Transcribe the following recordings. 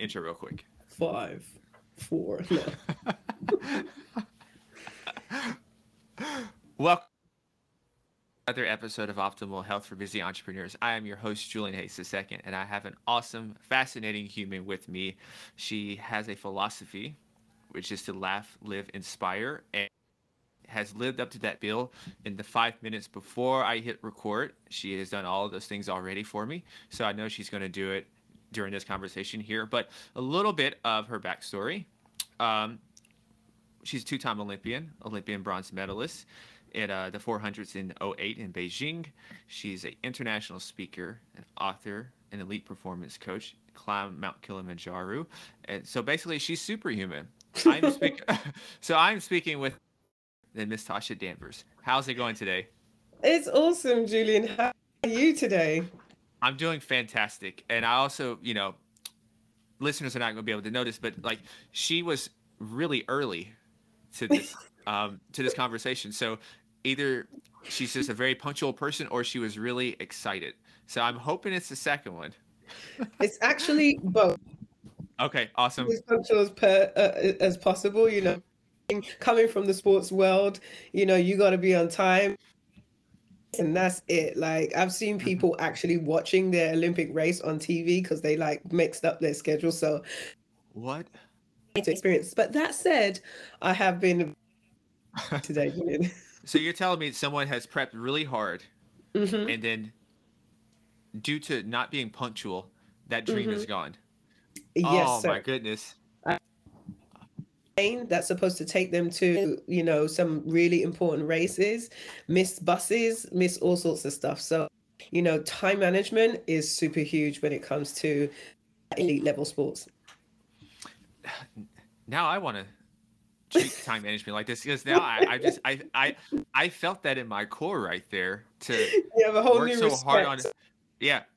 intro real quick. 5, 4. No. Welcome to another episode of Optimal Health for Busy Entrepreneurs. I am your host, Julian Hayes II, and I have an awesome, fascinating human with me. She has a philosophy, which is to laugh, live, inspire, and has lived up to that bill in the 5 minutes before I hit record. She has done all of those things already for me, so I know she's going to do it during this conversation here. But a little bit of her backstory. She's a two-time Olympian bronze medalist at the 400s in '08 in Beijing. She's an international speaker, an author, an elite performance coach, climbed Mount Kilimanjaro. And so basically, she's superhuman. I'm speaking with Miss Tasha Danvers. How's it going today? It's awesome, Julian. How are you today? I'm doing fantastic. And I also, listeners are not going to be able to notice, but like she was really early to this conversation. So either she's just a very punctual person or she was really excited. So I'm hoping it's the second one. It's actually both. Okay, awesome. As punctual as possible, coming from the sports world, you got to be on time. And that's it. Like I've seen people actually watching their Olympic race on TV because they like mixed up their schedule. So what to experience. But that said, I have been today. So you're telling me someone has prepped really hard, and then due to not being punctual, that dream is gone. Yes, oh sir. My goodness. That's supposed to take them to, some really important races, miss buses, miss all sorts of stuff. So, time management is super huge when it comes to elite level sports. Now I want to treat time management like this because now I felt that in my core right there to you have a whole work new so respect. hard on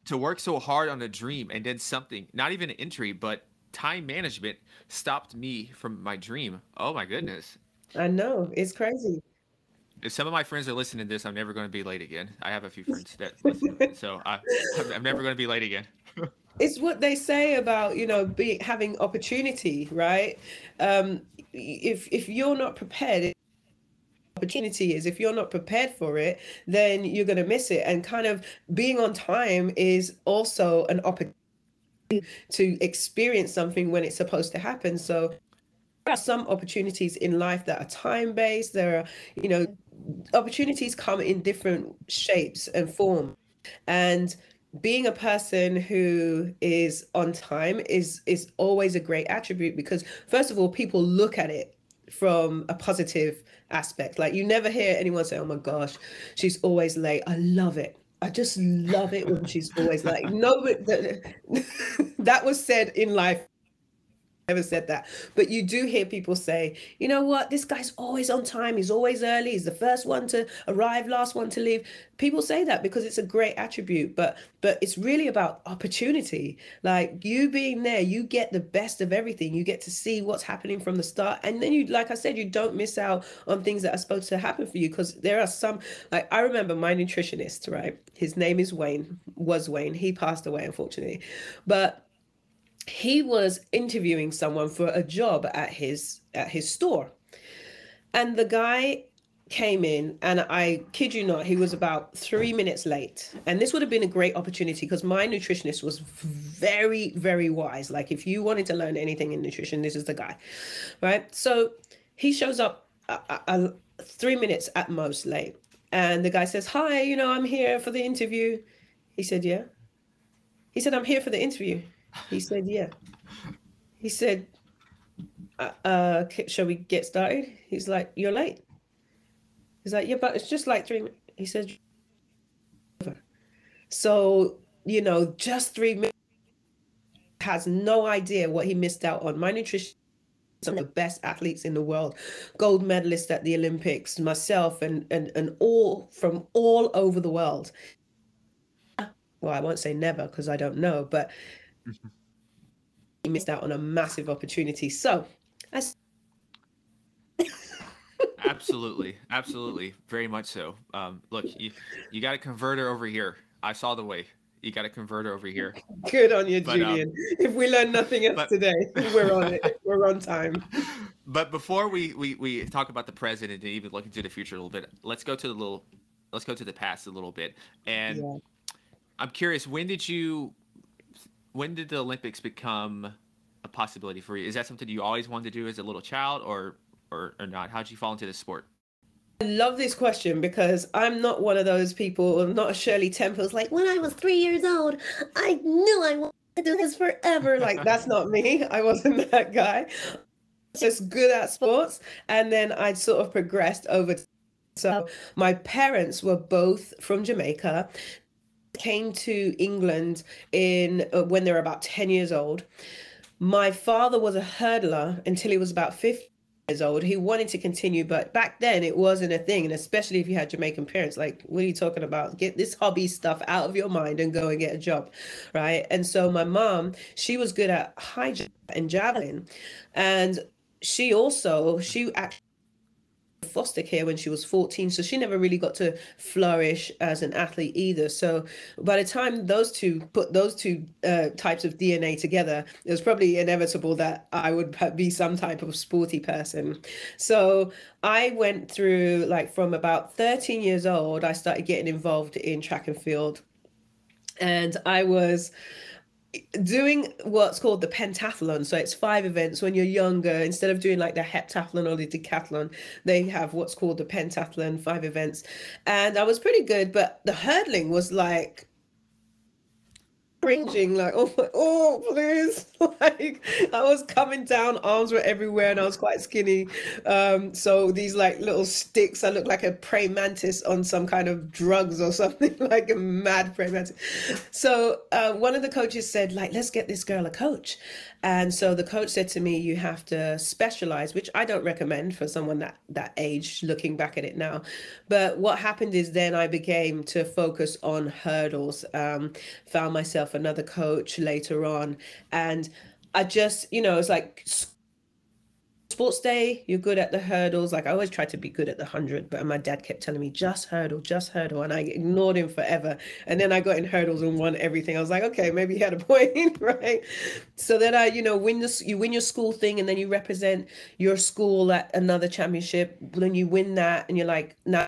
to work so hard on a dream and then something, not even an injury, but time management stopped me from my dream. Oh my goodness. I know, it's crazy. If some of my friends are listening to this, I'm never going to be late again. I have a few friends that listen, so I'm never going to be late again. It's what they say about, having opportunity, right? If you're not prepared, opportunity is if you're not prepared for it, then you're going to miss it. And kind of being on time is also an opportunity to experience something when it's supposed to happen. So there are some opportunities in life that are time-based. There are, opportunities come in different shapes and forms. And being a person who is on time is always a great attribute because first of all, people look at it from a positive aspect. Like you never hear anyone say, oh my gosh, she's always late. I love it. I just love it when she's always like, no, but that was said in life. Never said that. But you do hear people say, you know what, this guy's always on time. He's always early. He's the first one to arrive, last one to leave. People say that because it's a great attribute, but it's really about opportunity. Like you being there, you get the best of everything. You get to see what's happening from the start. And then you, like I said, you don't miss out on things that are supposed to happen for you because there are some, like I remember my nutritionist, right? His name is was Wayne. He passed away, unfortunately. But he was interviewing someone for a job at his store. And the guy came in and I kid you not, he was about 3 minutes late. And this would have been a great opportunity because my nutritionist was very, very wise. Like if you wanted to learn anything in nutrition, this is the guy, right? So he shows up 3 minutes at most late. And the guy says, hi, I'm here for the interview. He said, yeah. He said, I'm here for the interview. He said, yeah. He said, shall we get started? He's like, you're late. He's like, yeah, but it's just like 3 minutes. He said, so, just 3 minutes, has no idea what he missed out on. My nutrition, some of the best athletes in the world, gold medalists at the Olympics, myself, and all from all over the world. Well, I won't say never because I don't know, but he missed out on a massive opportunity. So Absolutely. Very much so. Look, you got a converter over here. I saw the way. You got a converter over here. Good on you, But Julian. If we learn nothing else but today, we're on it. We're on time. but before we talk about the present and even look into the future a little bit, let's go to the past a little bit. And Yeah. I'm curious, when did the Olympics become a possibility for you? Is that something you always wanted to do as a little child, or not? How did you fall into this sport? I love this question because I'm not one of those people, I'm not a Shirley Temple's like, when I was 3 years old, I knew I wanted to do this forever. Like, that's not me. I wasn't that guy. Just good at sports. And then I sort of progressed over. So my parents were both from Jamaica, came to England in when they were about 10 years old. My father was a hurdler until he was about 50 years old. He wanted to continue, but back then it wasn't a thing. And especially if you had Jamaican parents, like, what are you talking about? Get this hobby stuff out of your mind and go and get a job, right? And so my mom, she was good at high jump and javelin. And she actually foster care when she was 14, so she never really got to flourish as an athlete either. So by the time those two types of DNA together, it was probably inevitable that I would be some type of sporty person. So I went through, like, from about 13 years old, I started getting involved in track and field, and I was doing what's called the pentathlon. So it's 5 events. When you're younger, instead of doing like the heptathlon or the decathlon, they have what's called the pentathlon, 5 events. And I was pretty good, but the hurdling was like cringing, like, oh please. Like, I was coming down, arms were everywhere, and I was quite skinny. So these like little sticks, I looked like a praying mantis on some kind of drugs or something, like a mad praying mantis. So one of the coaches said, like, let's get this girl a coach. And so the coach said to me, you have to specialize, which I don't recommend for someone that age, looking back at it now. But what happened is then I began to focus on hurdles, found myself another coach later on. And I just, it's like sports day, you're good at the hurdles. Like, I always tried to be good at the 100, but my dad kept telling me, just hurdle, just hurdle. And I ignored him forever. And then I got in hurdles and won everything. I was like, okay, maybe he had a point, right? So then you win your school thing, and then you represent your school at another championship. When you win that, and you're like, now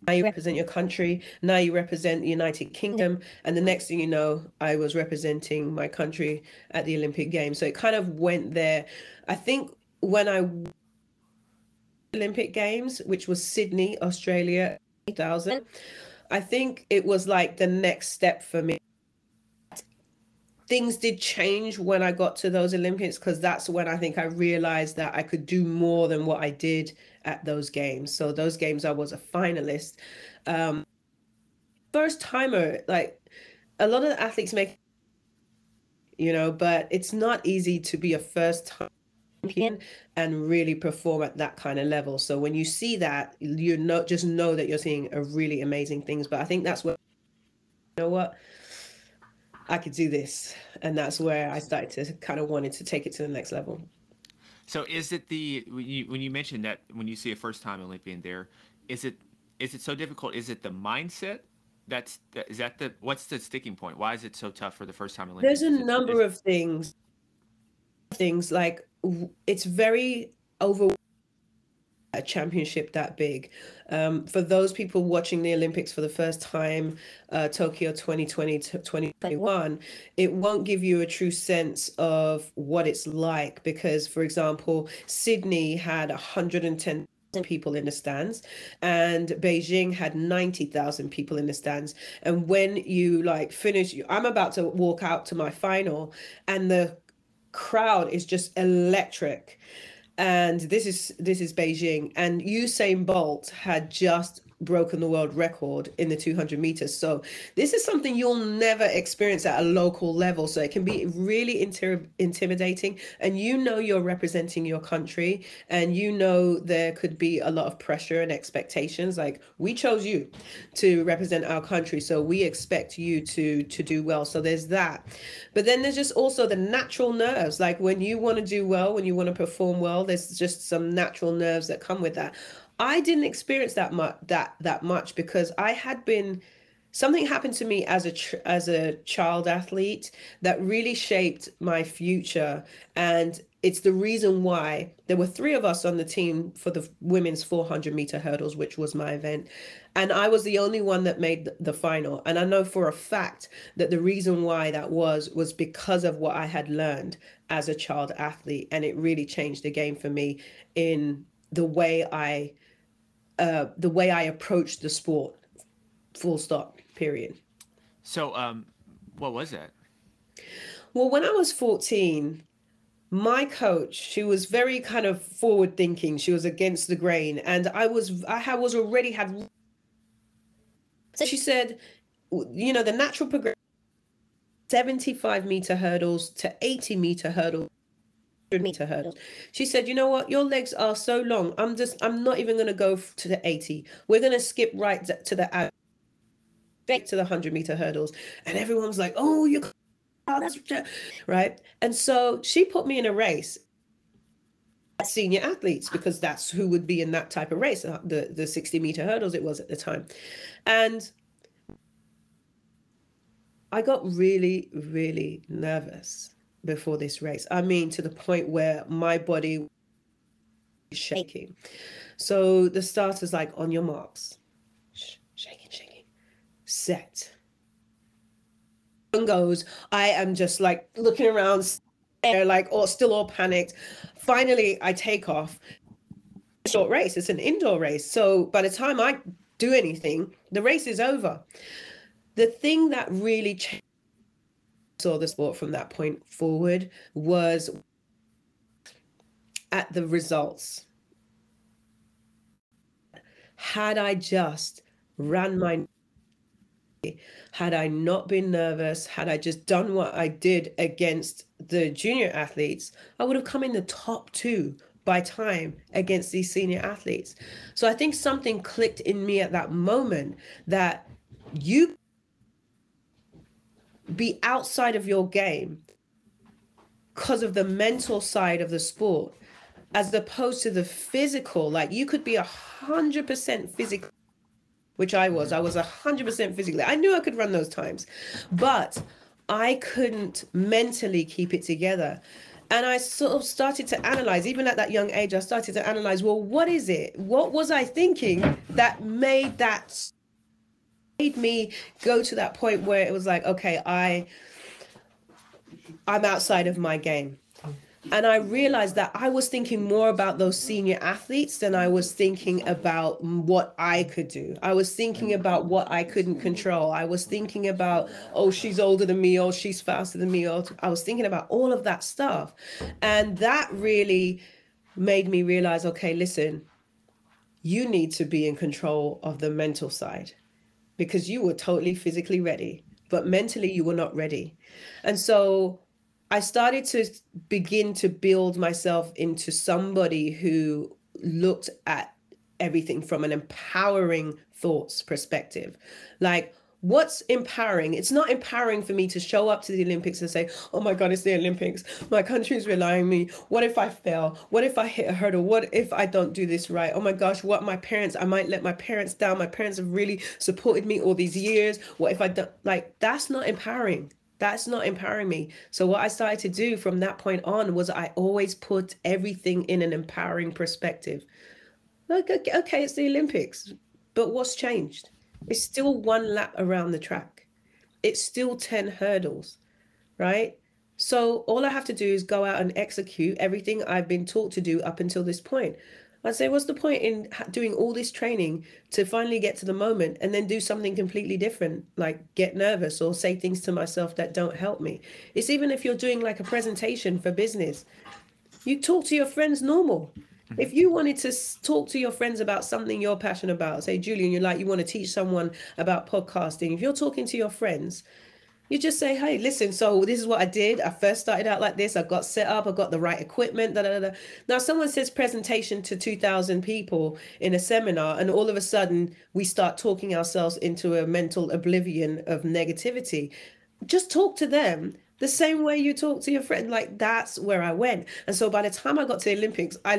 you represent your country. Now you represent the United Kingdom. And the next thing you know, I was representing my country at the Olympic Games. So it kind of went there. I think when I Olympic Games, which was Sydney, Australia, 2000, I think it was like the next step for me. Things did change when I got to those Olympics, because that's when I think I realized that I could do more than what I did at those games. So those games, I was a finalist. First timer, like, a lot of the athletes make, but it's not easy to be a first time Olympian and really perform at that kind of level. So when you see that, just know that you're seeing a really amazing things. But I think that's where, what, I could do this. And that's where I started to kind of wanted to take it to the next level. So is it when you mentioned that when you see a first time Olympian there, is it so difficult? Is it the mindset? What's the sticking point? Why is it so tough for the first time Olympian? There's a number of things like, it's very over a championship that big. For those people watching the Olympics for the first time, Tokyo 2020 to 2021, it won't give you a true sense of what it's like, because, for example, Sydney had 110 people in the stands, and Beijing had 90,000 people in the stands. And when you finish, I'm about to walk out to my final, and the crowd is just electric. And this is Beijing, and Usain Bolt had just broken the world record in the 200 meters. So this is something you'll never experience at a local level. So it can be really intimidating, and you're representing your country, and there could be a lot of pressure and expectations. Like, we chose you to represent our country, so we expect you to do well. So there's that. But then there's just also the natural nerves. Like, when you want to do well, when you want to perform well, there's just some natural nerves that come with that. I didn't experience that much because I had been something happened to me as a child athlete that really shaped my future, and it's the reason why there were three of us on the team for the women's 400-meter hurdles, which was my event, and I was the only one that made the final. And I know for a fact that the reason why that was because of what I had learned as a child athlete, and it really changed the game for me in the way I approached the sport. Full stop, period. So, what was that? Well, when I was 14, my coach, she was very kind of forward thinking. She was against the grain. And I was already had. So she said, you know, the natural progression, 75-meter hurdles to 80-meter hurdles, 100-meter hurdles. She said, you know what, your legs are so long. I'm not even going to go to the 80. We're going to skip right to the straight to the 100-meter hurdles. And everyone was like, oh, that's right. And so she put me in a race, senior athletes, because that's who would be in that type of race, the 60-meter hurdles it was at the time. And I got really, really nervous before this race. I mean, to the point where my body was shaking. So the starter's like, on your marks, shaking, set. Goes, I am just like looking around, like, or still all panicked. Finally, I take off. Short race. It's an indoor race. So by the time I do anything, the race is over. The thing that really changed the sport from that point forward was at the results. Had I just ran my, had I not been nervous, had I just done what I did against the junior athletes, I would have come in the top 2 by time against these senior athletes. So I think something clicked in me at that moment, that you be outside of your game because of the mental side of the sport, as opposed to the physical. Like, you could be 100% physical, which I was 100% physically. I knew I could run those times, but I couldn't mentally keep it together. And I sort of started to analyze, even at that young age, I started to analyze, well, what is it? What was I thinking that made me go to that point where it was like, okay, I'm outside of my game. And I realized that I was thinking more about those senior athletes than I was thinking about what I could do. I was thinking about what I couldn't control. I was thinking about, oh, she's older than me, or she's faster than me. Or I was thinking about all of that stuff. And that really made me realize, okay, listen, you need to be in control of the mental side, because you were totally physically ready, but mentally you were not ready. And so I started to begin to build myself into somebody who looked at everything from an empowering thoughts perspective. Like, what's empowering? It's not empowering for me to show up to the Olympics and say, oh my God, it's the Olympics. My country is relying on me. What if I fail? What if I hit a hurdle? What if I don't do this right? Oh my gosh, what my parents, I might let my parents down. My parents have really supported me all these years. What if I don't? Like, that's not empowering. That's not empowering me. So what I started to do from that point on was I always put everything in an empowering perspective. Like, okay, it's the Olympics, but what's changed? It's still one lap around the track. It's still 10 hurdles, right? So all I have to do is go out and execute everything I've been taught to do up until this point. I'd say, what's the point in doing all this training to finally get to the moment and then do something completely different, like get nervous or say things to myself that don't help me? It's even if you're doing like a presentation for business, you talk to your friends normal. If you wanted to talk to your friends about something you're passionate about, say, Julian, you want to teach someone about podcasting. If you're talking to your friends, you just say, hey, listen, so this is what I did. I first started out like this. I got set up. I got the right equipment. Da, da, da. Now, someone says presentation to 2,000 people in a seminar, and all of a sudden we start talking ourselves into a mental oblivion of negativity. Just talk to them the same way you talk to your friend. Like, that's where I went. And so by the time I got to the Olympics, I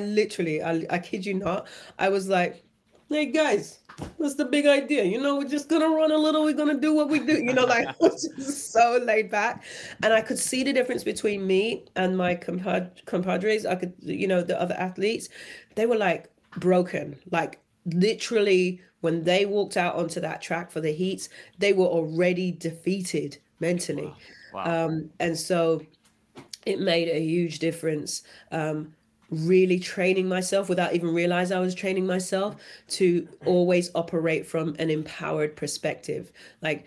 kid you not, I was like, hey, guys, What's the big idea? We're just gonna run a little, we're gonna do what we do, like it was just so laid back. And I could see the difference between me and my compadres. I could, the other athletes, they were like broken, like literally when they walked out onto that track for the heats, they were already defeated mentally. Wow. Wow. And so it made a huge difference. Really training myself without even realize I was training myself to always operate from an empowered perspective. Like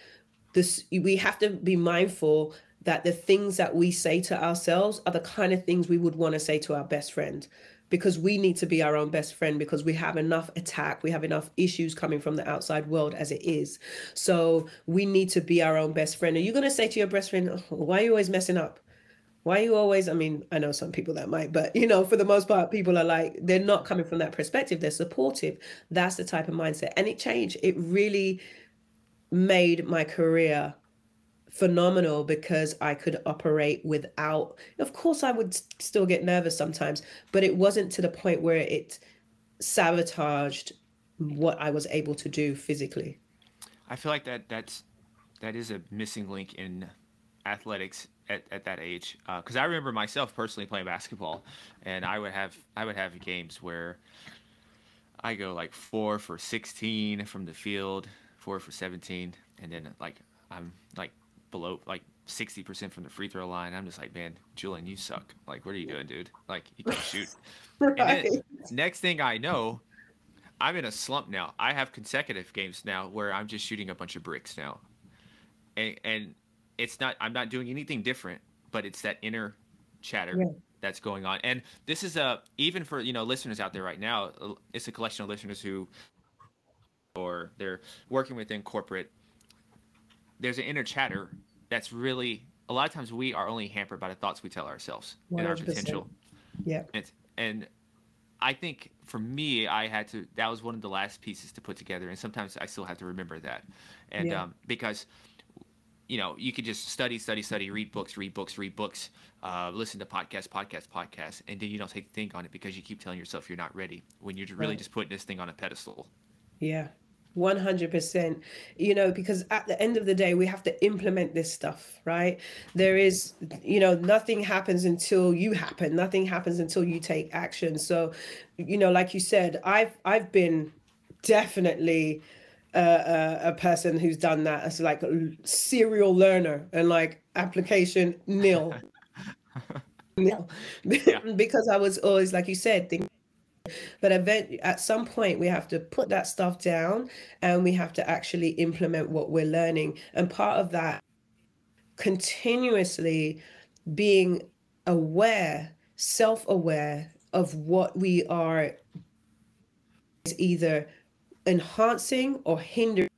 this, we have to be mindful that the things that we say to ourselves are the kind of things we would want to say to our best friend, because we need to be our own best friend, because we have enough attack, we have enough issues coming from the outside world as it is. So we need to be our own best friend. Are you going to say to your best friend, oh, why are you always messing up? Why are you always, I mean, I know some people that might, but for the most part, people are like, they're not coming from that perspective. They're supportive. That's the type of mindset. And it changed. It really made my career phenomenal because I could operate without, of course, I would still get nervous sometimes, but it wasn't to the point where it sabotaged what I was able to do physically. I feel like that is a missing link in athletics at that age, because I remember myself personally playing basketball, and I would have games where I go like 4 for 16 from the field, 4 for 17, and then like I'm like below like 60% from the free throw line. I'm just like, man, Julian, you suck. Like, what are you doing, dude? Like, you can't shoot. And then Right. next thing I know, I'm in a slump now. I have consecutive games now where I'm just shooting a bunch of bricks now, and it's not, I'm not doing anything different, but it's that inner chatter Yeah. that's going on. And this is a, even for listeners out there right now, it's a collection of listeners who, or they're working within corporate. There's an inner chatter that's really, a lot of times we are only hampered by the thoughts we tell ourselves and our 100%. potential. Yeah. And I think for me, I had to, that was one of the last pieces to put together, and sometimes I still have to remember that. And Yeah. because you could just study, read books, listen to podcasts, and then you don't take the thing on it because you keep telling yourself you're not ready when you're really Right. just putting this thing on a pedestal. Yeah, 100%. Because at the end of the day, we have to implement this stuff, right? There is, nothing happens until you happen. Nothing happens until you take action. So, like you said, I've been definitely a person who's done that as like a serial learner and like application nil, nil, Yeah. because I was always, like you said, thinking. But at some point, we have to put that stuff down and we have to actually implement what we're learning. And part of that, continuously being aware, self-aware of what we are is either enhancing or hindering,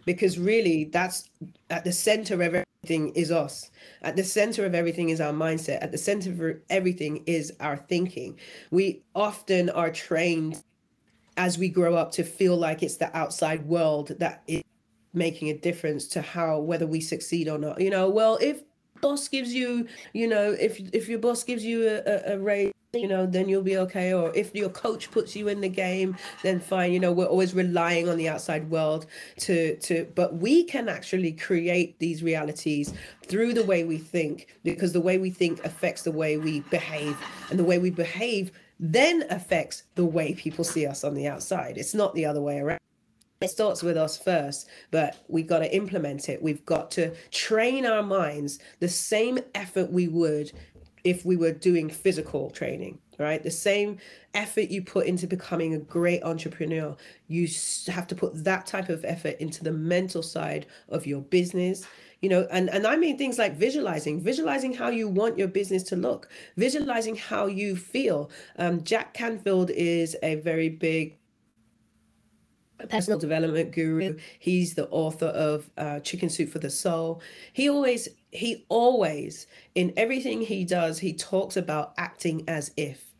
because really that's at the center of everything is us. At the center of everything is our mindset. At the center of everything is our thinking. We often are trained as we grow up to feel like it's the outside world that is making a difference to how, whether we succeed or not. Well, if boss gives you, if your boss gives you a raise, then you'll be okay. Or if your coach puts you in the game, then fine. We're always relying on the outside world but we can actually create these realities through the way we think, because the way we think affects the way we behave, and the way we behave then affects the way people see us on the outside. It's not the other way around. It starts with us first, but we got to implement it. We've got to train our minds the same effort we would if we were doing physical training, right? The same effort you put into becoming a great entrepreneur, you have to put that type of effort into the mental side of your business. And I mean things like visualizing how you want your business to look, visualizing how you feel. Jack Canfield is a very big personal development guru. He's the author of Chicken Soup for the Soul. He always, in everything he does, he talks about acting as if,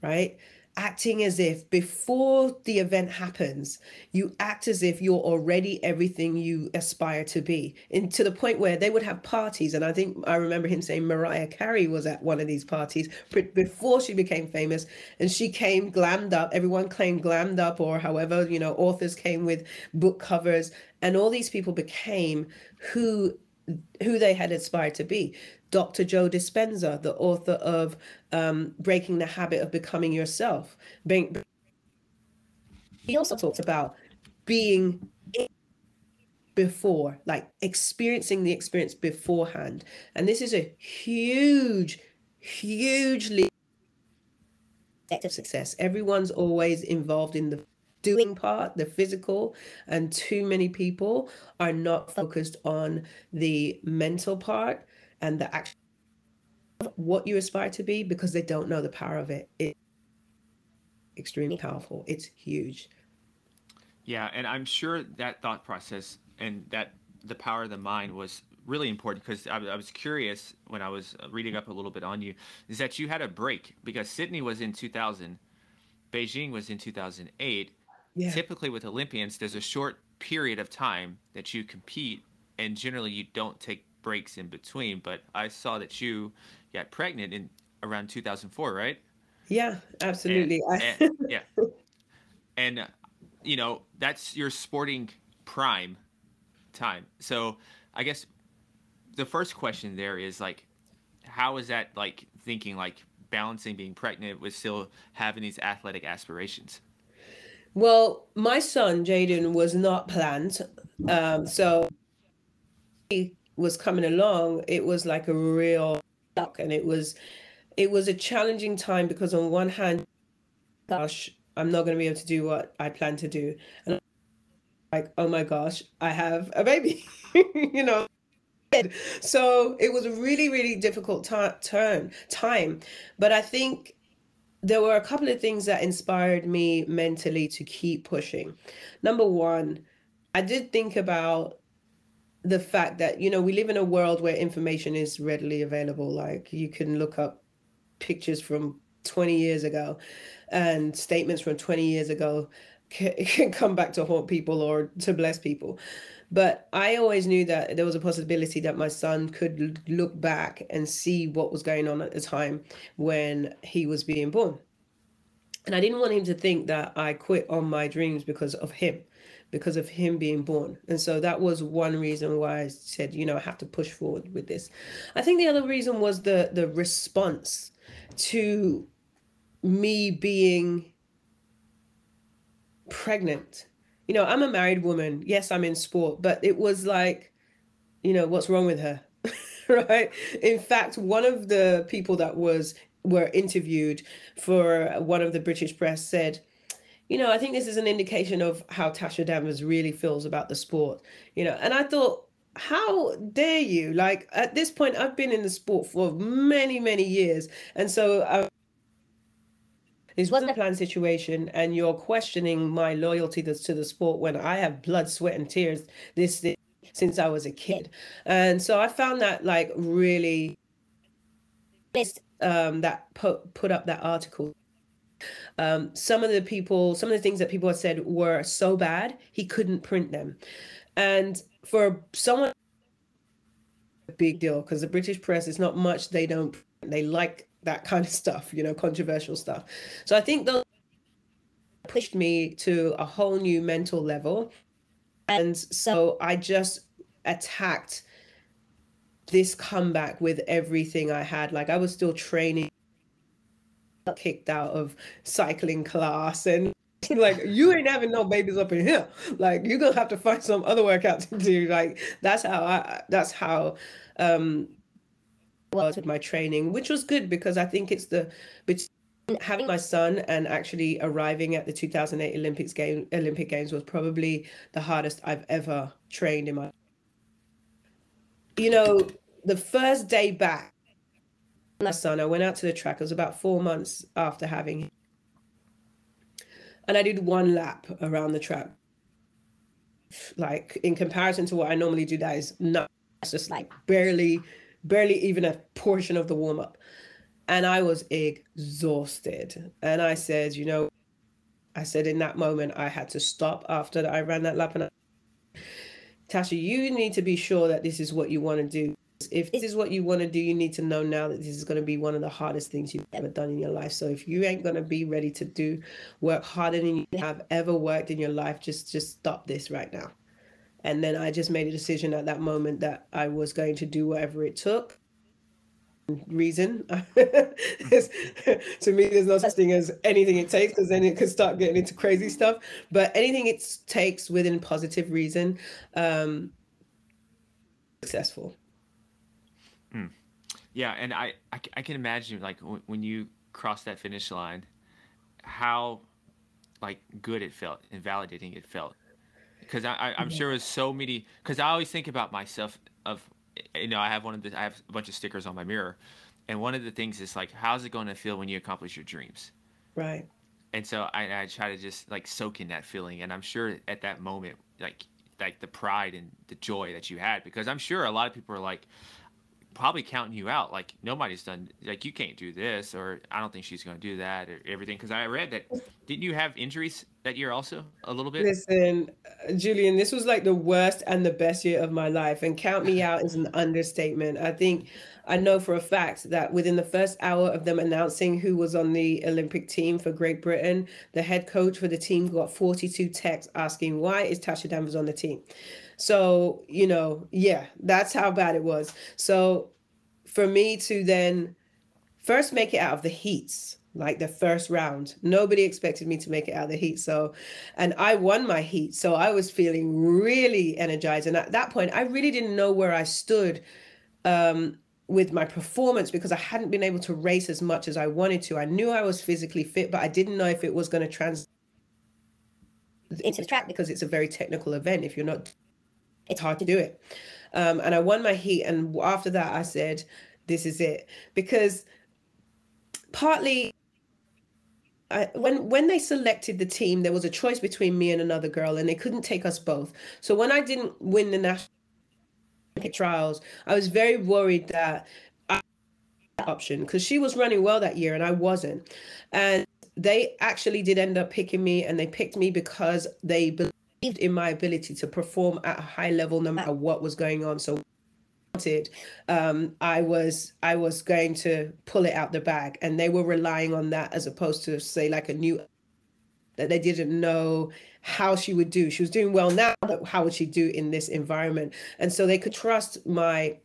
right? acting as if before the event happens, you act as if you're already everything you aspire to be. And to the point where they would have parties. And I think I remember him saying Mariah Carey was at one of these parties before she became famous. And she came glammed up. Everyone claimed glammed up, or however, authors came with book covers. And all these people became who they had aspired to be. Dr. Joe Dispenza, the author of Breaking the Habit of Becoming Yourself. He also talks about being before, like experiencing the experience beforehand. And this is a hugely of success. Everyone's always involved in the doing part, the physical, and too many people are not focused on the mental part and the action of what you aspire to be, because they don't know the power of it. It's extremely powerful. It's huge. Yeah, and I'm sure that thought process and that the power of the mind was really important, because I was curious when I was reading up a little bit on you, is that you had a break, because Sydney was in 2000, Beijing was in 2008. Yeah. Typically with Olympians, there's a short period of time that you compete, and generally you don't take breaks in between. But I saw that you got pregnant in around 2004, right? Yeah, absolutely. Yeah, and that's your sporting prime time. So I guess the first question there is like, how is that like thinking, like balancing being pregnant with still having these athletic aspirations? Well, my son Jaden was not planned, so he was coming along. It was like a real shock, and it was a challenging time, because on one hand, gosh, I'm not going to be able to do what I plan to do, and I'm like, oh my gosh, I have a baby, you know. So it was a really, really difficult time. But I think there were a couple of things that inspired me mentally to keep pushing. Number one, I did think about the fact that, we live in a world where information is readily available. Like, you can look up pictures from 20 years ago, and statements from 20 years ago can come back to haunt people or to bless people. But I always knew that there was a possibility that my son could look back and see what was going on at the time when he was being born. And I didn't want him to think that I quit on my dreams because of him being born. And so that was one reason why I said, I have to push forward with this. I think the other reason was the response to me being pregnant. I'm a married woman. Yes, I'm in sport, but it was like, what's wrong with her? Right? In fact, one of the people that were interviewed for one of the British press said, I think this is an indication of how Tasha Danvers really feels about the sport. And I thought, how dare you? Like, at this point, I've been in the sport for many, many years. And so this wasn't a planned situation, and you're questioning my loyalty to the sport when I have blood, sweat, and tears this since I was a kid. And so I found that like really that put up that article. Some of the things that people had said were so bad he couldn't print them. And for someone, a big deal, because the British press is not much, they like that kind of stuff, controversial stuff. So I think those pushed me to a whole new mental level. And so I just attacked this comeback with everything I had. Like, I was still training, kicked out of cycling class, and like, you ain't having no babies up in here. Like, you're gonna have to find some other workout to do. Like, that's how was with my training, which was good, because I think it's having my son and actually arriving at the 2008 Olympic Games was probably the hardest I've ever trained in my. The first day back, my son, I went out to the track. It was about 4 months after having him, and I did one lap around the track. Like, in comparison to what I normally do, that is not. It's just like barely even a portion of the warm up. and I was exhausted. And I said, I said in that moment, I had to stop after I ran that lap. And Tasha, you need to be sure that this is what you want to do. If this is what you want to do, you need to know now that this is going to be one of the hardest things you've ever done in your life. So if you ain't going to be ready to work harder than you have ever worked in your life, just stop this right now. And then I just made a decision at that moment that I was going to do whatever it took. Reason to me, there's no such thing as anything it takes, because then it could start getting into crazy stuff. But anything it takes within positive reason, successful. Yeah, and I can imagine, like, when you cross that finish line, how, like, good it felt and validating it felt. Because I'm sure there's so many. Because I always think about myself of, I have I have a bunch of stickers on my mirror, and one of the things is like, how's it going to feel when you accomplish your dreams? Right. And so I try to just like soak in that feeling, and I'm sure at that moment, like the pride and the joy that you had, because I'm sure a lot of people are like, probably counting you out, like, nobody's done, like, you can't do this, or I don't think she's going to do that, or everything. Because I read that, didn't you have injuries that year also a little bit? Listen, Julian, this was like the worst and the best year of my life. And count me out is an understatement. I know for a fact that within the first hour of them announcing who was on the Olympic team for Great Britain, the head coach for the team got 42 texts asking, why is Tasha Danvers on the team? So, yeah, that's how bad it was. So for me to then first make it out of the heats, like the first round, nobody expected me to make it out of the heat. So, and I won my heat. So I was feeling really energized. And at that point, I really didn't know where I stood with my performance, because I hadn't been able to race as much as I wanted to. I knew I was physically fit, but I didn't know if it was going to translate into the track, because it's a very technical event. If you're not, it's hard to do it. And I won my heat. And after that, I said, this is it. Because partly, when they selected the team, there was a choice between me and another girl, and they couldn't take us both. So when I didn't win the national trials, I was very worried that I had that option, because she was running well that year and I wasn't. And they actually did end up picking me, and they picked me because they believed in my ability to perform at a high level no matter what was going on. So I was going to pull it out the bag, and they were relying on that, as opposed to, say, like a new, that they didn't know how she would do. She was doing well now, but how would she do in this environment? And so they could trust my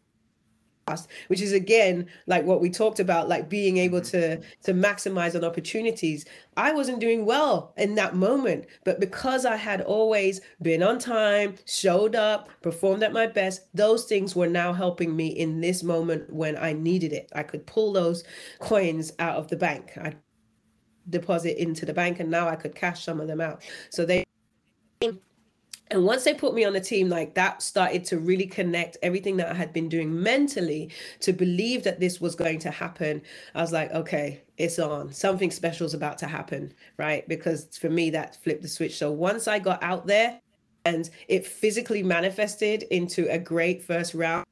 past, which is again like what we talked about, like being able to maximize on opportunities. I wasn't doing well in that moment, but because I had always been on time, showed up, performed at my best, those things were now helping me in this moment when I needed it. I could pull those coins out of the bank. I deposit into the bank, and now I could cash some of them out. So and once they put me on the team, like, that started to really connect everything that I had been doing mentally to believe that this was going to happen. I was like, okay, it's on. Something special is about to happen, right? Because for me, that flipped the switch. So once I got out there and it physically manifested into a great first round,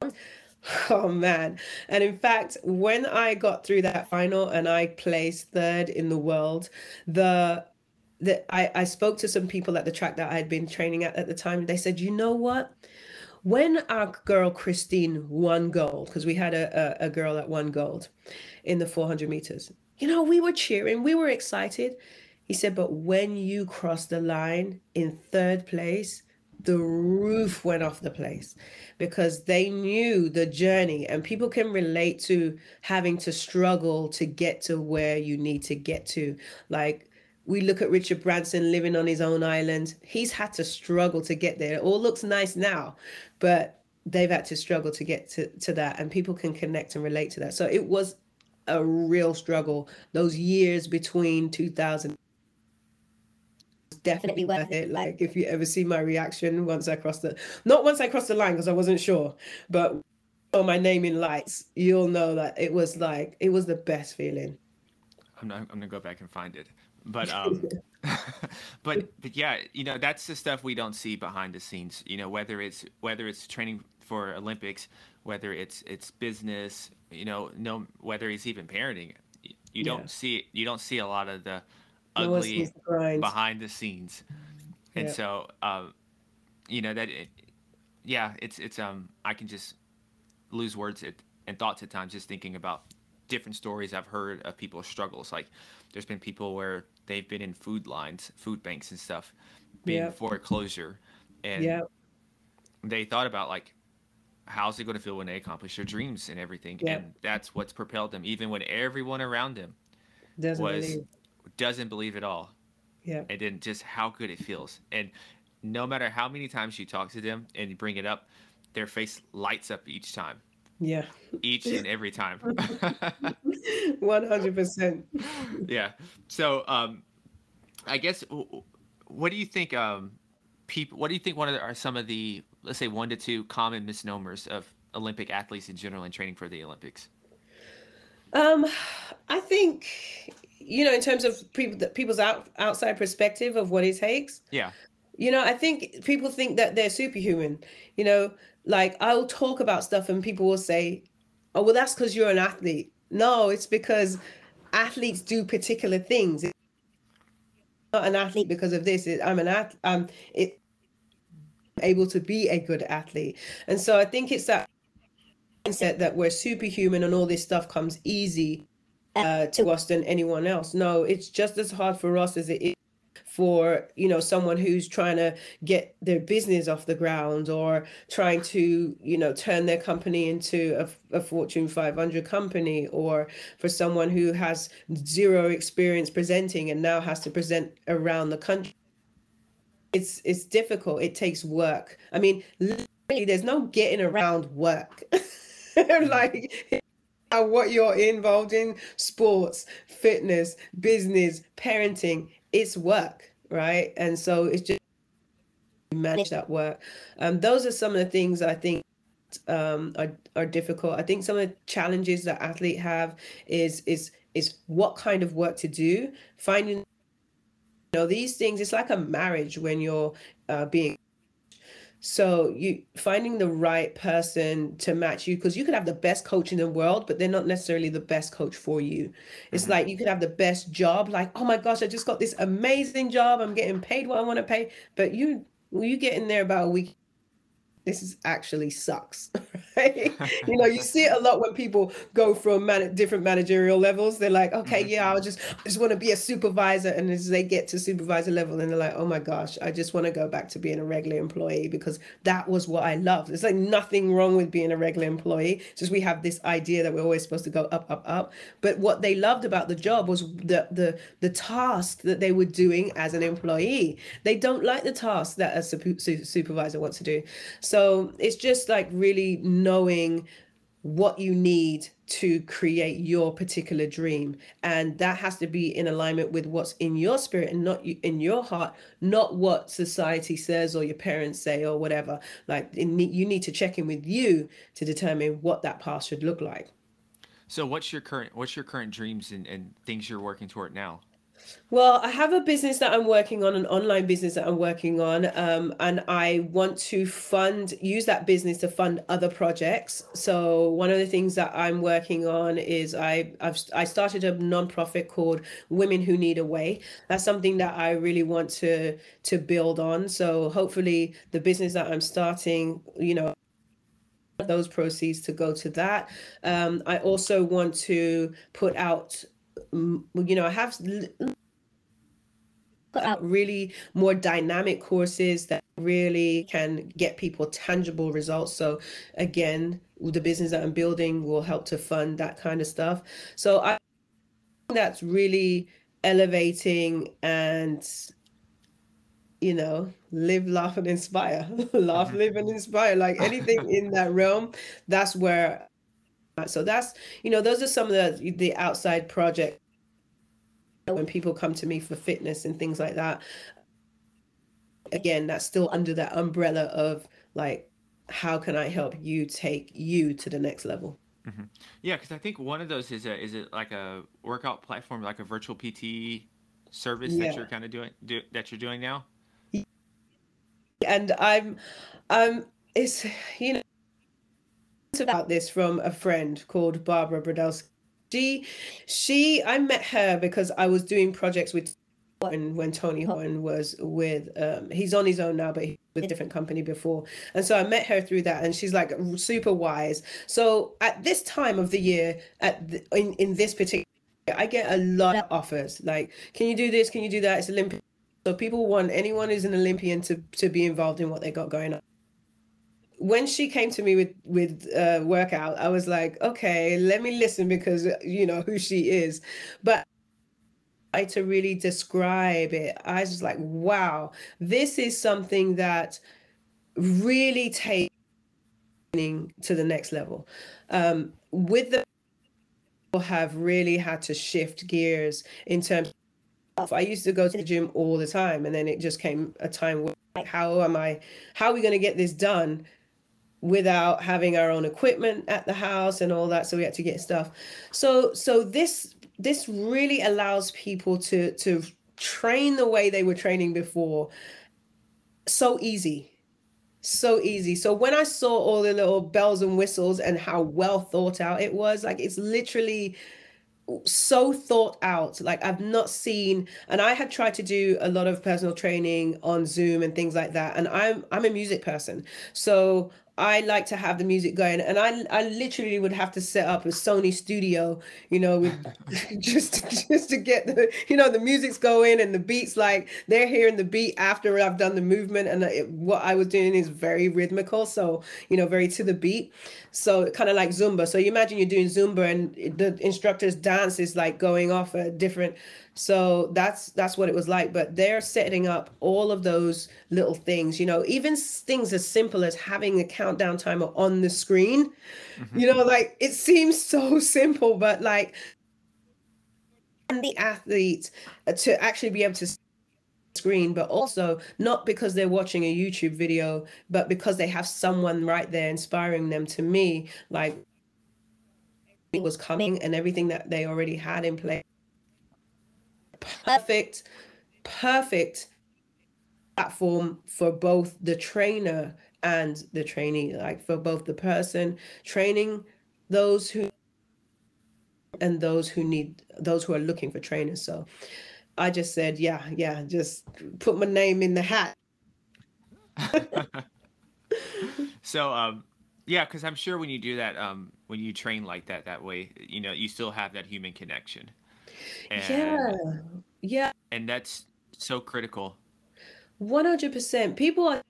oh man. And in fact, when I got through that final and I placed third in the world, I spoke to some people at the track that I had been training at the time. They said, you know what? When our girl Christine won gold, because we had a girl that won gold in the 400 meters, we were cheering, we were excited. He said, but when you crossed the line in third place, the roof went off the place, because they knew the journey, and people can relate to having to struggle to get to where you need to get to. Like, we look at Richard Branson living on his own island. He's had to struggle to get there. It all looks nice now, but they've had to struggle to get to that, and people can connect and relate to that. So it was a real struggle. Those years between 2000, definitely worth it. Like, if you ever see my reaction not once I crossed the line, because I wasn't sure, but on my name in lights, you'll know that it was the best feeling. I'm gonna go back and find it. But but yeah, that's the stuff we don't see behind the scenes. Whether it's training for Olympics, whether it's business, no, whether it's even parenting. Yeah. You don't see a lot of the No one sees ugly the grind. behind the scenes. And Yeah. so you know that yeah, it's I can just lose words and thoughts at times just thinking about different stories I've heard of people's struggles. Like there's been people where they've been in food lines, food banks and stuff, being Yeah. foreclosure, and Yeah. they thought about like how's it going to feel when they accomplish their dreams and everything, Yeah. and that's what's propelled them, even when everyone around them Doesn't was believe. doesn't believe at all, Yeah. and then just how good it feels. And no matter how many times you talk to them and you bring it up, their face lights up each time, Yeah. each and every time. 100%. Yeah. So I guess what do you think people what do you think are some of the, let's say, one to two common misnomers of Olympic athletes in general and training for the Olympics? Um, I think, in terms of people's outside perspective of what it takes, Yeah. I think people think that they're superhuman. You know, like I'll talk about stuff and people will say, "Oh, well, that's because you're an athlete." No, it's because athletes do particular things. It's not an athlete because of this. I'm an athlete. It able to be a good athlete, and so I think it's that mindset that we're superhuman and all this stuff comes easy to us than anyone else. No, it's just as hard for us as it is for someone who's trying to get their business off the ground or trying to turn their company into a Fortune 500 company, or for someone who has zero experience presenting and now has to present around the country. It's difficult. It takes work. I mean, literally, there's no getting around work. Hmm. Like what you're involved in, sports, fitness, business, parenting, it's work, right? And so it's just manage that work. Those are some of the things I think are difficult. I think some of the challenges that athletes have is what kind of work to do. Finding these things. It's like a marriage when you're being. So you finding the right person to match you, because you could have the best coach in the world, but they're not necessarily the best coach for you. It's Hmm. like you could have the best job, like, oh my gosh, I just got this amazing job. I'm getting paid what I want to pay. But you get in there about a week, this is actually sucks, right? You see it a lot when people go from different managerial levels. They're like, okay, Hmm. yeah, I just want to be a supervisor. And as they get to supervisor level, and they're like, oh my gosh, I just want to go back to being a regular employee because that was what I loved. There's like nothing wrong with being a regular employee. It's just we have this idea that we're always supposed to go up, up, up. But what they loved about the job was the task that they were doing as an employee. They don't like the task that a supervisor wants to do. So it's just like really knowing what you need to create your particular dream, and that has to be in alignment with what's in your spirit and not in your heart, not what society says or your parents say or whatever. Like you need to check in with you to determine what that path should look like. So what's your current dreams and things you're working toward now? Well, I have a business that I'm working on, an online business that I'm working on, and I want to use that business to fund other projects. So one of the things that I'm working on is I started a nonprofit called Women Who Need a Way. That's something that I really want to build on. So hopefully, the business that I'm starting, those proceeds to go to that. I also want to put out, I have put out really more dynamic courses that really can get people tangible results. So again, the business that I'm building will help to fund that kind of stuff. So I think that's really elevating and live, laugh, and inspire. Laugh, Hmm. live, and inspire. Like anything in that realm, that's where. So those are some of the outside projects when people come to me for fitness and things like that. Again, that's still under that umbrella of like, how can I help you take you to the next level? Hmm. Yeah, because I think one of those is it like a workout platform, like a virtual PT service that Yeah. you're kind of that you're doing now. And it's, it's about this from a friend called Barbara Bradowski. She, I met her because I was doing projects with when Tony Horton was with, he's on his own now, but he was with a different company before. And so I met her through that, and she's like super wise. So at this time of the year, in this particular, I get a lot of offers. Like, can you do this? Can you do that? It's Olympian. So people want anyone who's an Olympian to be involved in what they got going on. When she came to me with workout, I was like, okay, let me listen, because you know who she is. But to really describe it, I was like, wow, this is something that really takes to the next level. With the have really had to shift gears in terms of, I used to go to the gym all the time, and then it just came a time where, like, how are we going to get this done without having our own equipment at the house and all that? So we had to get stuff. So this really allows people to train the way they were training before. So easy. So easy. So when I saw all the little bells and whistles and how well thought out it was, like, it's literally so thought out. Like, I've not seen, and I had tried to do a lot of personal training on Zoom and things like that, and I'm a music person, so I like to have the music going, and I literally would have to set up a Sony studio, you know, with just to get the, you know, the music's going and the beats, like, they're hearing the beat after I've done the movement, and what I was doing is very rhythmical, so, you know, very to the beat. So kind of like Zumba. So you imagine you're doing Zumba and the instructor's dance is like going off a different. So that's what it was like. But they're setting up all of those little things, you know, even things as simple as having a countdown timer on the screen. Mm-hmm. You know, like, it seems so simple, but like, and the athlete to actually be able to screen, but also not because they're watching a YouTube video, but because they have someone right there inspiring them. To me, like, it was coming, and everything that they already had in place, perfect platform for both the trainer and the trainee, like for both the person training those who and those who are looking for trainers. So I just said, yeah, just put my name in the hat. So, yeah, because I'm sure when you do that, when you train like that way, you know, you still have that human connection, and Yeah, that's so critical. 100%. People are,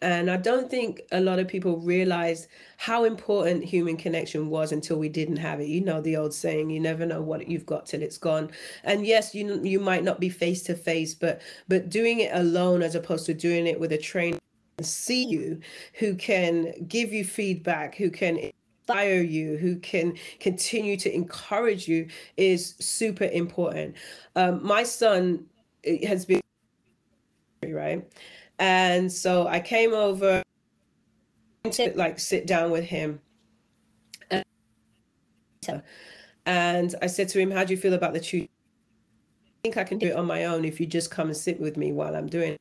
and I don't think a lot of people realize how important human connection was until we didn't have it. You know, the old saying, you never know what you've got till it's gone. And yes, you might not be face to face, but doing it alone as opposed to doing it with a trainer see you, who can give you feedback, who can inspire you, who can continue to encourage you, is super important. My son has been, right, and so I came over to like sit down with him, and I said to him, how do you feel about the tutor? I think I can do it on my own if you just come and sit with me while I'm doing it.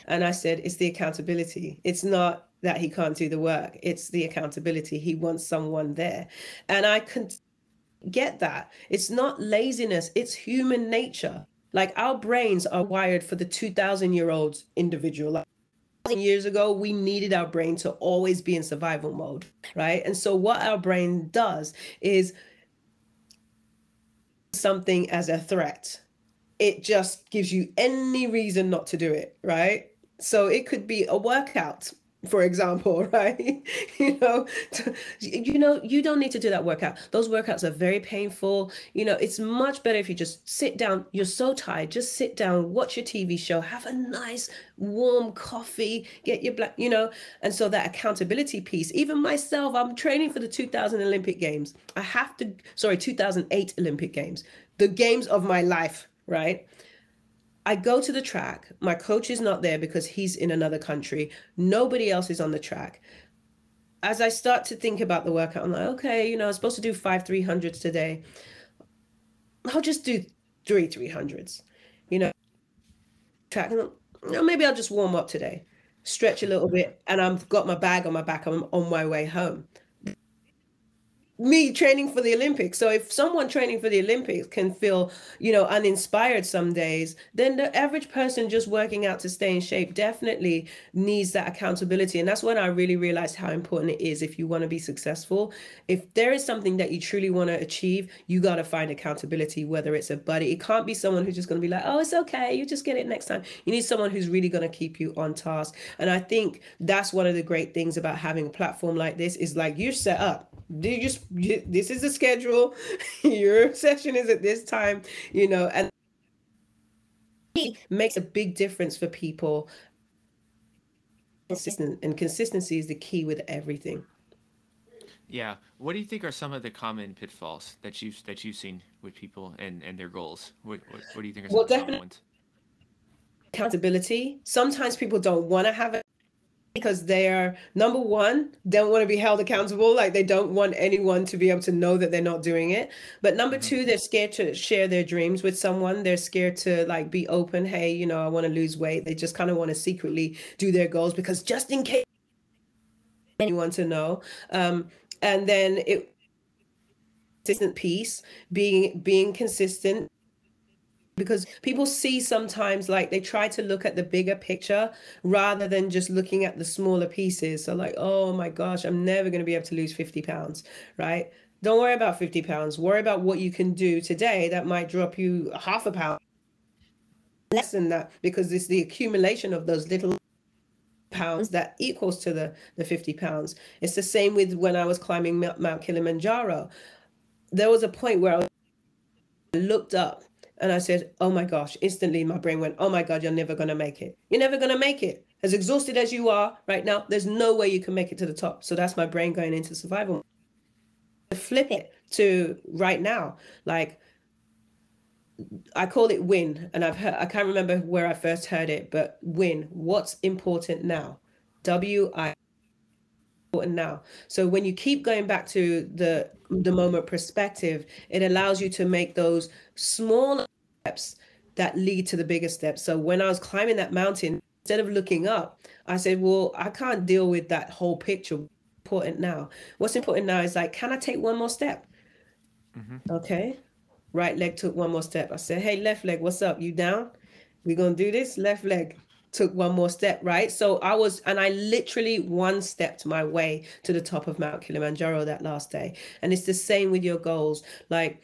And I said, it's the accountability. It's not that he can't do the work. It's the accountability. He wants someone there. And I can get that. It's not laziness. It's human nature. Like, our brains are wired for the 2,000-year-old individual. Like, years ago, we needed our brain to always be in survival mode, right? And so what our brain does is something as a threat. It just gives you any reason not to do it, right? So it could be a workout, for example, right? you know, you don't need to do that workout. Those workouts are very painful. You know, it's much better if you just sit down. You're so tired, just sit down, watch your TV show, have a nice warm coffee, get your black, you know. And so that accountability piece, even myself, I'm training for the 2000 Olympic Games. 2008 Olympic Games, the games of my life, right? I go to the track. My coach is not there because he's in another country. Nobody else is on the track. As I start to think about the workout, I'm like, okay, you know, I'm supposed to do 5 300s today. I'll just do 3 300s. You know, track. Maybe I'll just warm up today, stretch a little bit, and I've got my bag on my back. I'm on my way home. me training for the Olympics. So if someone training for the Olympics can feel, uninspired some days, then the average person just working out to stay in shape definitely needs that accountability. And that's when I really realized how important it is if you want to be successful. If there is something that you truly want to achieve, you got to find accountability, whether it's a buddy. It can't be someone who's just going to be like, oh, it's okay, you just get it next time. You need someone who's really going to keep you on task. And I think that's one of the great things about having a platform like this is like you're set up. This is the schedule. Your session is at this time, and it makes a big difference for people. Consistent, and consistency is the key with everything. Yeah. What do you think are some of the common pitfalls that you've seen with people and their goals? What do you think are some Well, of the common definitely ones? accountability. Sometimes people don't want to have it because they're number one, don't want to be held accountable. Like they don't want anyone to be able to know that they're not doing it. But number Hmm. two, they're scared to share their dreams with someone. They're scared to like be open. Hey, I want to lose weight. They just kind of want to secretly do their goals because just in case anyone to know. And then it consistent piece, being consistent, because people see sometimes like they try to look at the bigger picture rather than just looking at the smaller pieces. So like, oh my gosh, I'm never going to be able to lose 50 pounds, right? Don't worry about 50 pounds. Worry about what you can do today that might drop you half a pound, less than that, because it's the accumulation of those little pounds that equals to the 50 pounds. It's the same with when I was climbing Mount Kilimanjaro. There was a point where I looked up and I said, oh my gosh, instantly my brain went, oh my God, you're never going to make it. You're never going to make it. As exhausted as you are right now, there's no way you can make it to the top. So that's my brain going into survival. Flip it to right now. Like I call it win. And I can't remember where I first heard it, but win. What's important now? W-I important now. So when you keep going back to the moment perspective, it allows you to make those small steps that lead to the bigger steps. So when I was climbing that mountain, instead of looking up, I said, well, I can't deal with that whole picture. What's important now? What's important now is like, can I take one more step? Hmm. Okay. Right leg took one more step. I said, hey, left leg, what's up? You down? We're going to do this. Left leg took one more step, right? So I literally one stepped my way to the top of Mount Kilimanjaro that last day. And it's the same with your goals. Like,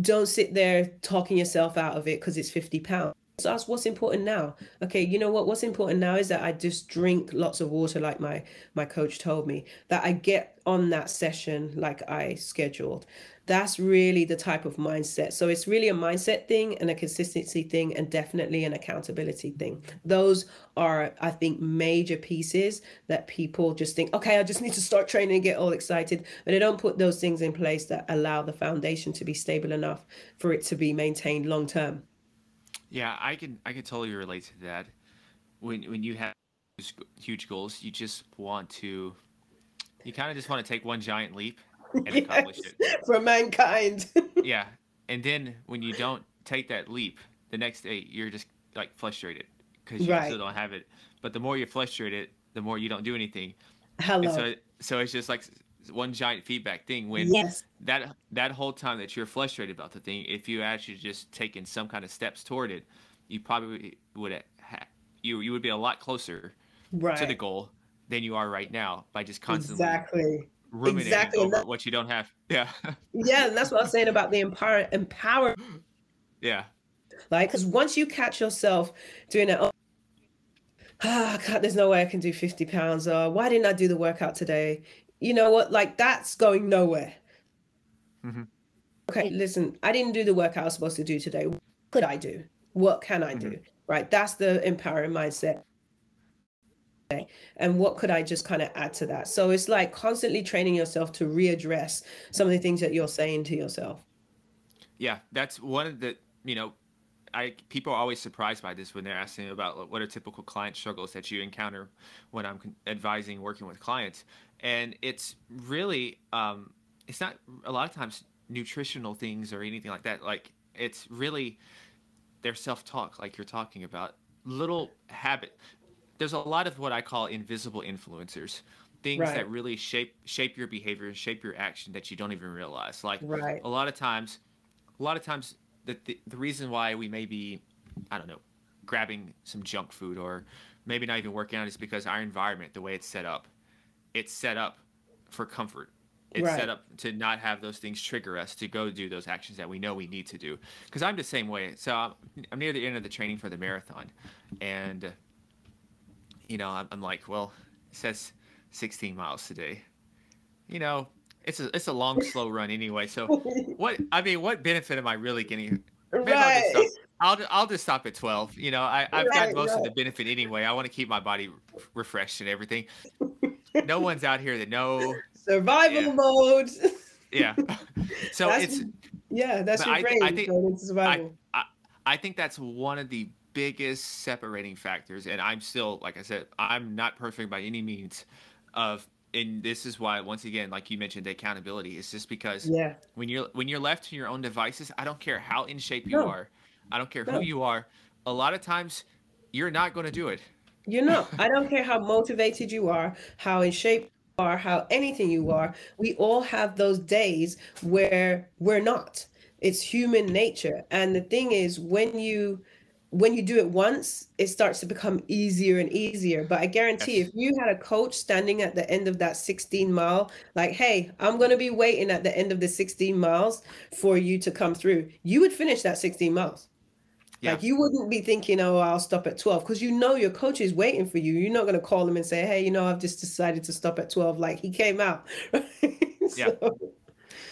don't sit there talking yourself out of it because it's 50 pounds. So that's what's important now. Okay, you know what? What's important now is that I just drink lots of water, like my coach told me, that I get on that session like I scheduled. That's really the type of mindset. So it's really a mindset thing and a consistency thing and definitely an accountability thing. Those are, I think, major pieces that people just think, okay, I just need to start training and get all excited. But they don't put those things in place that allow the foundation to be stable enough for it to be maintained long term. Yeah, I can totally relate to that. When you have huge goals, you kind of just want to take one giant leap and accomplish Yes, it. for mankind. Yeah, and then when you don't take that leap, the next day you're just like frustrated because you still Right. don't have it. But the more you're frustrated, the more you don't do anything, and Hello. so it's just like one giant feedback thing. When Yes. that whole time that you're frustrated about the thing, if you actually just taken some kind of steps toward it, you probably you would be a lot closer to the Right. goal than you are right now by just constantly Exactly. ruminating Exactly. over what you don't have. Yeah. Yeah, and that's what I was saying about the empower. Yeah. Like, because once you catch yourself doing it, oh, God, there's no way I can do 50 pounds. Or why didn't I do the workout today? You know what? Like, that's going nowhere. Hmm. Okay, listen, I didn't do the workout I was supposed to do today. What could I do? What can I Hmm. do? Right? That's the empowering mindset. And what could I just kind of add to that? So it's like constantly training yourself to readdress some of the things that you're saying to yourself. Yeah, that's one of the I people are always surprised by this when they're asking about what are typical client struggles that you encounter when I'm advising working with clients, and it's really it's not a lot of times nutritional things or anything like that. Like it's really their self talk, like you're talking about little habit. There's a lot of what I call invisible influencers things that Right. really shape your behavior, shape your action that you don't even realize. Like Right. a lot of times, a lot of times the reason why we may be, I don't know, grabbing some junk food or maybe not even working out is because our environment, the way it's set up for comfort. It's set Right. up to not have those things trigger us to go do those actions that we know we need to do. Because I'm the same way. So I'm near the end of the training for the marathon, and I'm like, well, it says 16 miles today. You know, it's a long, slow run anyway. So what benefit am I really getting? Maybe I'll just Right. stop. I'll just stop at 12. I've got Right. most of Right. the benefit anyway. I want to keep my body refreshed and everything. No one's out here that know. Yeah, Survival mode. yeah. So That's it's, yeah, that's but your I brain think going into I, survival. I I think that's one of the biggest separating factors. And I'm still, like I said, I'm not perfect by any means. Of and this is why, once again, like you mentioned, accountability is just because Yeah. when you're left to your own devices, I don't care how in shape you No, are, I don't care who no. you are. A lot of times, you're not going to do it. You're not. I don't care how motivated you are, how in shape you are, how anything you are. We all have those days where we're not. It's human nature. And the thing is, when you do it once, it starts to become easier and easier. But I guarantee if Yes. you had a coach standing at the end of that 16 mile, like, hey, I'm going to be waiting at the end of the 16 miles for you to come through, you would finish that 16 miles. Yeah. Like you wouldn't be thinking, oh, I'll stop at 12 because your coach is waiting for you. You're not going to call him and say, hey, I've just decided to stop at 12. Like he came out. Yeah. So,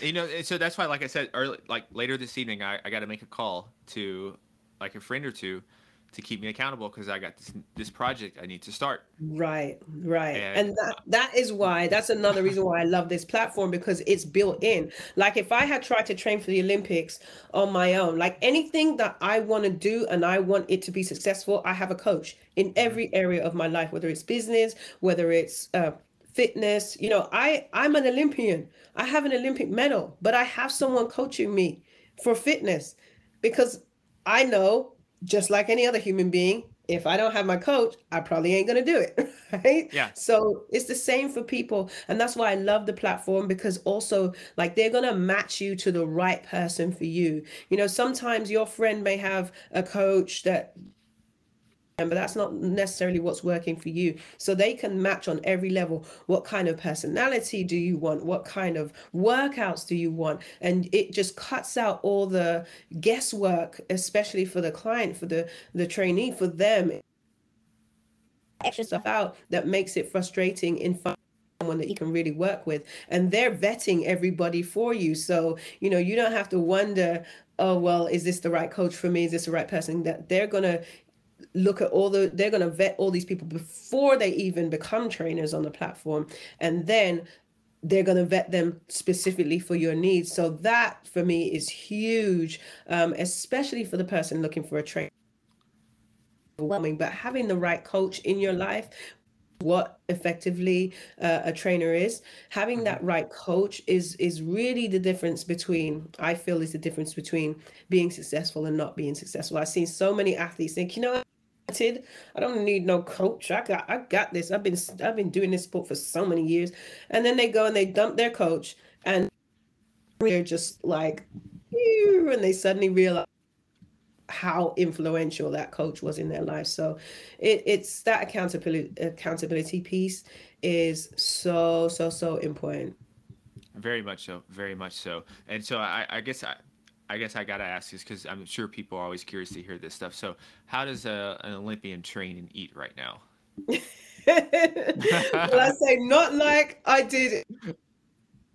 And so that's why, like I said early, like later this evening, I got to make a call to like a friend or two to keep me accountable because I got this project I need to start. right, right. And And that is why, that's another reason why I love this platform because it's built in. Like if I had tried to train for the Olympics on my own, like anything that I want to do and I want it to be successful, I have a coach in Mhm. every area of my life, whether it's business, whether it's fitness. I'm an Olympian. I have an Olympic medal, but I have someone coaching me for fitness because I know, just like any other human being, if I don't have my coach, I probably ain't going to do it. Right. Yeah. So it's the same for people. And that's why I love the platform because also, like, they're going to match you to the right person for you. Sometimes your friend may have a coach that but that's not necessarily what's working for you. So they can match on every level. What kind of personality do you want? What kind of workouts do you want? And it just cuts out all the guesswork, especially for the client, for the trainee, for them. Extra stuff out that makes it frustrating in finding someone that you can really work with. And they're vetting everybody for you. So, you don't have to wonder, oh, well, is this the right coach for me? Is this the right person? That they're going to they're going to vet all these people before they even become trainers on the platform, and then they're going to vet them specifically for your needs. So that for me is huge, especially for the person looking for a trainer. Overwhelming, but having the right coach in your life, what effectively a trainer is, having Hmm. that right coach is really the difference between, I feel, is the difference between being successful and not being successful. I've seen so many athletes think, I don't need no coach. I got this. I've been doing this sport for so many years. And then they go and they dump their coach and they're just like, "Phew," and they suddenly realize how influential that coach was in their life. So it's that accountability piece is so, so, so important. Very much so. Very much so. And so I guess I gotta ask this because I'm sure people are always curious to hear this stuff. So how does an Olympian train and eat right now? Well, I say not like I did.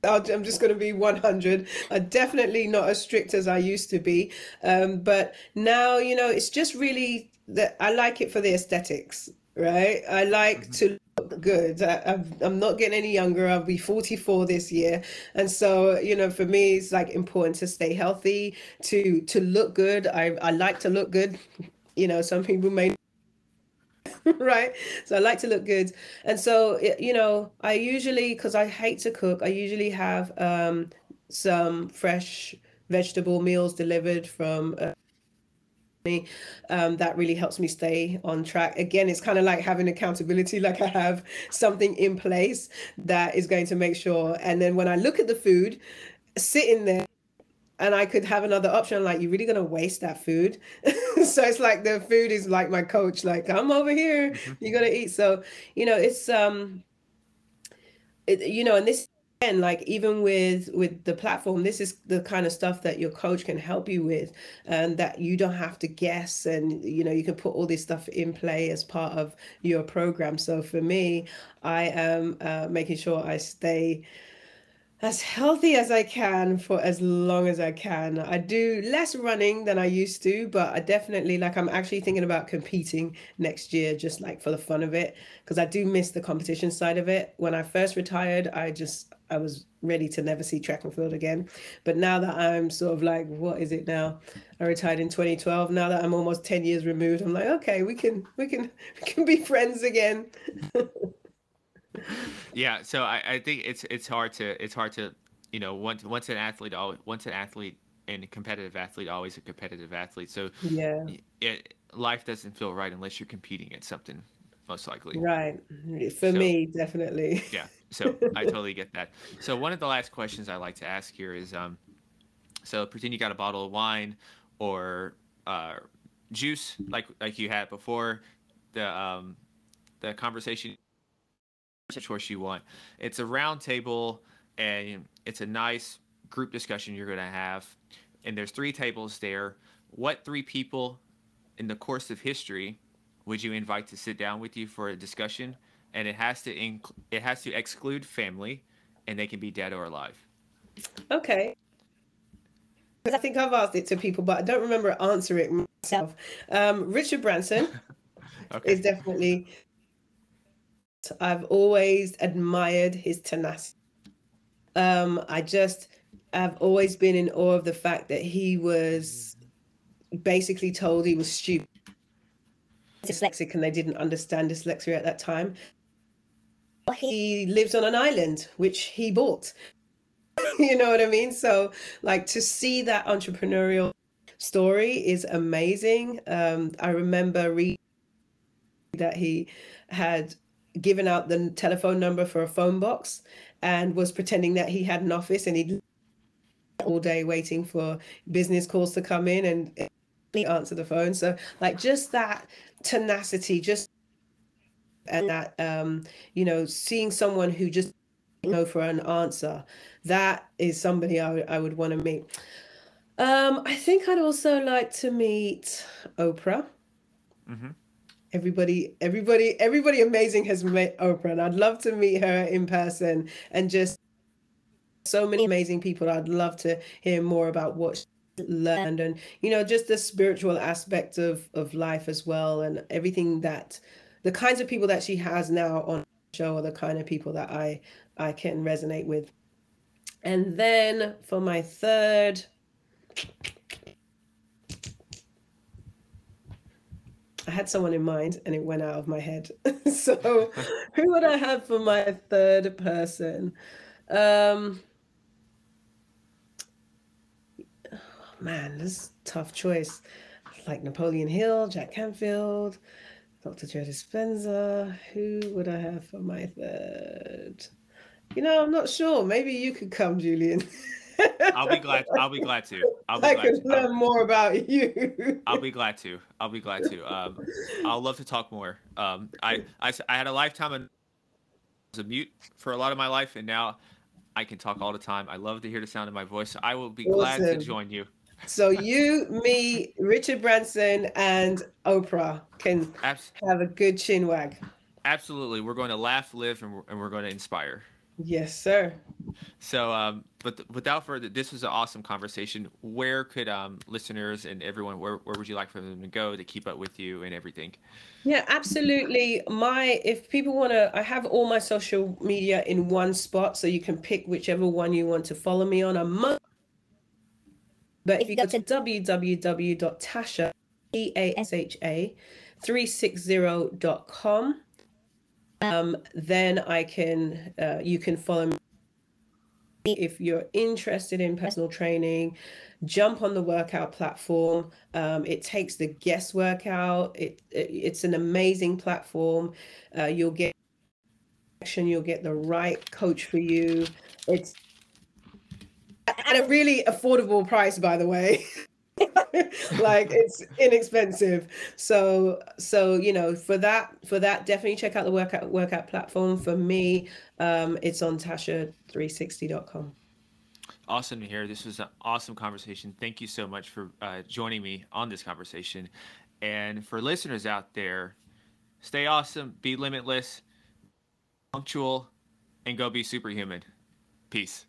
I'm just going to be 100. I'm definitely not as strict as I used to be. But now, it's just really that I like it for the aesthetics, right? I like Mhm. to look good. I'm not getting any younger. I'll be 44 this year. And so, for me, it's like important to stay healthy, to look good. I like to look good. Some people may right? So I like to look good. And so, I usually, because I hate to cook, I usually have some fresh vegetable meals delivered from. me. That really helps me stay on track. Again, it's kind of like having accountability, like I have something in place that is going to make sure. And then when I look at the food sitting there, and I could have another option, like, you're really going to waste that food. So it's like the food is like my coach, like, come over here, you got to eat. So, it's, and this, and like, even with the platform, this is the kind of stuff that your coach can help you with, and that you don't have to guess. And, you can put all this stuff in play as part of your program. So for me, I am making sure I stay as healthy as I can for as long as I can. I do less running than I used to, but I definitely, like, I'm actually thinking about competing next year, just like for the fun of it, because I do miss the competition side of it. When I first retired, I was ready to never see track and field again. But now that I'm sort of like, what is it now? I retired in 2012. Now that I'm almost 10 years removed, I'm like, okay, we can be friends again. Yeah, so I think it's hard to once an athlete and a competitive athlete, always a competitive athlete. So Yeah, life doesn't feel right unless you're competing at something, most likely. right. For So me, definitely. yeah, so I totally get that. So one of the last questions I like to ask here is, so pretend you got a bottle of wine or juice like you had before the conversation, choice you want. It's a round table and it's a nice group discussion you're going to have. And there's three tables there. What three people in the course of history would you invite to sit down with you for a discussion? And it has to exclude family, and they can be dead or alive. Okay. I think I've asked it to people, but I don't remember answering it myself. Richard Branson Okay. is definitely, I've always admired his tenacity. I've always been in awe of the fact that he was basically told he was stupid, dyslexic, and they didn't understand dyslexia at that time. He lives on an island, which he bought. You know what I mean? So, like, to see that entrepreneurial story is amazing. I remember reading that he had given out the telephone number for a phone box and was pretending that he had an office, and he'd all day waiting for business calls to come in and answer the phone. So, like, just that tenacity, just, and that seeing someone who just know for an answer, that is somebody I would want to meet. I think I'd also like to meet Oprah. Mm-hmm. Everybody amazing has met Oprah, and I'd love to meet her in person, and just so many amazing people. I'd love to hear more about what she learned, and just the spiritual aspect of life as well, and everything, that the kinds of people that she has now on the show are the kind of people that I can resonate with. And then for my third, I had someone in mind and it went out of my head. So who would I have for my third person? Oh, man, this is a tough choice. Like Napoleon Hill, Jack Canfield, Dr. Joe Dispenza. Who would I have for my third? I'm not sure. Maybe you could come, Julian. I'll be glad. I'll be glad to. I'll be I glad could to. learn more about you. I'll be glad to. I'll be glad to. I'll love to talk more. I had a lifetime and was a mute for a lot of my life, and now I can talk all the time. I love to hear the sound of my voice. So I will be glad to Awesome. join you. So you, me, Richard Branson, and Oprah can Abs- have a good chin wag. Absolutely. We're going to laugh, live, and we're going to inspire. Yes, sir. So, but without further, this was an awesome conversation. Where could listeners and everyone, where would you like for them to go to keep up with you and everything? Yeah, absolutely. If people want to, I have all my social media in one spot, so you can pick whichever one you want to follow me on. But if you go to www.tasha, TASHA360.com, then you can follow me if you're interested in personal training, jump on the workout platform. It takes the guesswork out. It's an amazing platform. You'll get the right coach for you. It's at a really affordable price, by the way. Like, it's inexpensive. So for that, definitely check out the workout platform. For me, it's on tasha360.com. Awesome to hear. This was an awesome conversation. Thank you so much for joining me on this conversation. And for listeners out there, stay awesome, be limitless, punctual, and go be superhuman. Peace.